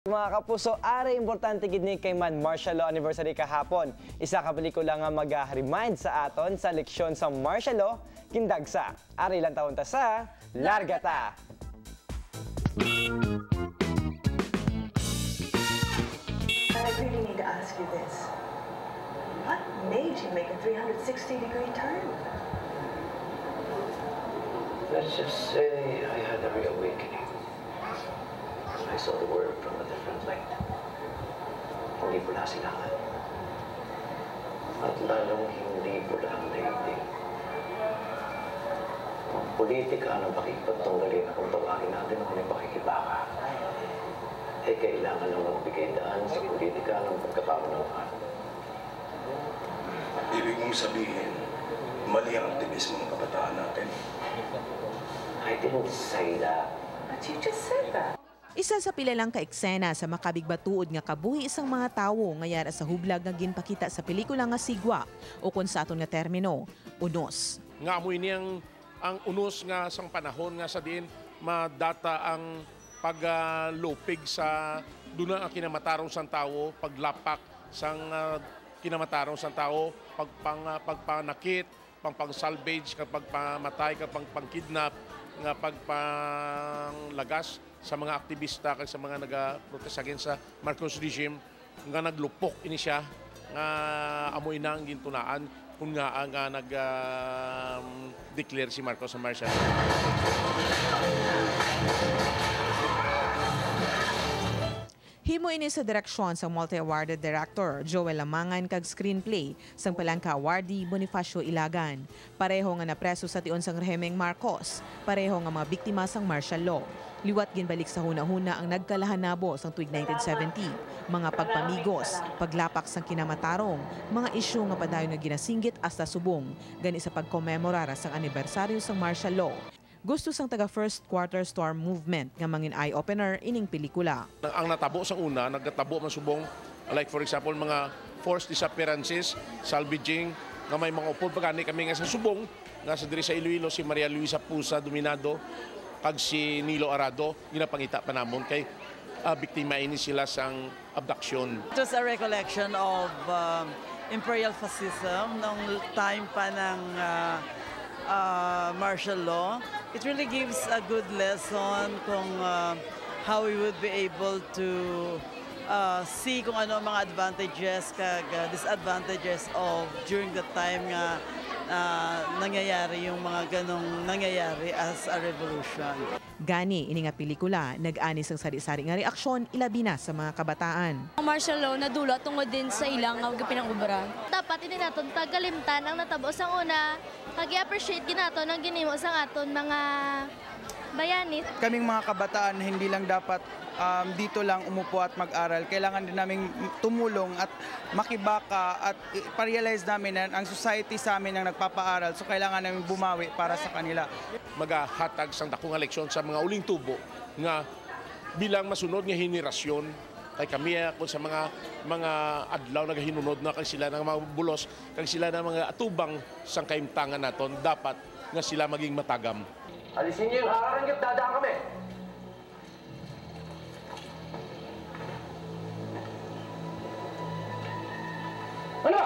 Mga kapuso, are importante gid ni kay man martial law anniversary kahapon. Isa ka pelikula nga mag-remind sa aton sa leksyon sa martial law kindagsa. Ari lang taon ta sa Larga Ta. I really need to ask you this. What made you make a 360-degree turn? Let's just say I had a reawakening. I saw the world from a different light. Hindi pula silangan. At lalong hindi pula ang daigdig. Ang politika na pakipagtanggalin kung tawagin natin ang may pakikibaka, ay kailangan lang magbigay daan sa politika ng pagkakaunawaan. Ibig mong sabihin, mali ang aktivismo ng kabataan natin. I didn't say that. But you just said that. Isa sa pilalang ka-eksena sa makabigbatuod nga kabuhi isang mga tawo ngayara sa hublag nga ginpakita sa pelikula nga Sigwa o kung sa aton nga termino, unos. Nga amoy niyang ang unos nga sang panahon nga sa diin madata ang paglupig sa duna ang kinamatarong sang tawo, paglapak sang kinamatarong sang tawo, pagpanakit, pagpang-salvage, kapag pamatay, kapag pang-kidnap, nga pagpanglagas sa mga aktivista kag sa mga naga-protest against sa Marcos regime nga naglupok ini siya nga amoy na ang gintunaan kung nga nag-declare si Marcos sa martial law. Himo ini sa direksyon sa multi-awarded director Joel Lamangan kag screenplay sang palangka awardee Bonifacio Ilagan. Pareho nga napreso sa tion sang rehimeng Marcos, pareho nga mga biktima sang martial law. Liwat ginbalik sa huna-huna ang nagkalahanabo sang tuig 1970, mga pagpamigos, paglapak sang kinamatarong, mga isyu nga padayon nga ginasinggit hasta subong, gani sa pagkomemorar sang anibersaryo sang martial law. Gusto sang taga First Quarter Storm Movement nga mangin eye-opener ining pelikula. Ang natabo sa una, nagtabo man subong, like for example, mga forced disappearances, salvaging, nga may mga upod pagani kami nga sa subong, nga sa diri sa Iloilo, si Maria Luisa Pusa Dominado, kag si Nilo Arado, ginapangita pa namon kay biktima ini sila sang abduction. It was a recollection of imperial fascism nung time pa ng martial law. It really gives a good lesson kung how we would be able to see kung ano ang mga advantages kag disadvantages of during the time nga nangyayari yung mga ganong nangyayari as a revolution. Gani ini nga pelikula nag-anis ang sari-sari nga reaksyon ilabi na sa mga kabataan. Ang martial law nadula tungod din sa ilang nga pinangubra. Dapat ini naton tagalimtan ang natabo sang una, kag-appreciate ginaton ang ginimo sang aton mga bayani. Kaming mga kabataan hindi lang dapat dito lang umupo at mag-aral. Kailangan din namin tumulong at makibaka at pa-realize namin na ang society sa amin ang nagpapaaral. So kailangan namin bumawi para sa kanila. Magahatag sang dakong leksyon sa mga uling tubo nga bilang masunod nga henerasyon kay kami ako sa mga adlaw nagahinunod na kay sila ng mga bulos kay sila ng mga atubang sang kaimtangan naton dapat nga sila maging matagam. Alisin niyo yung haranggit, dadaan kami! Ano?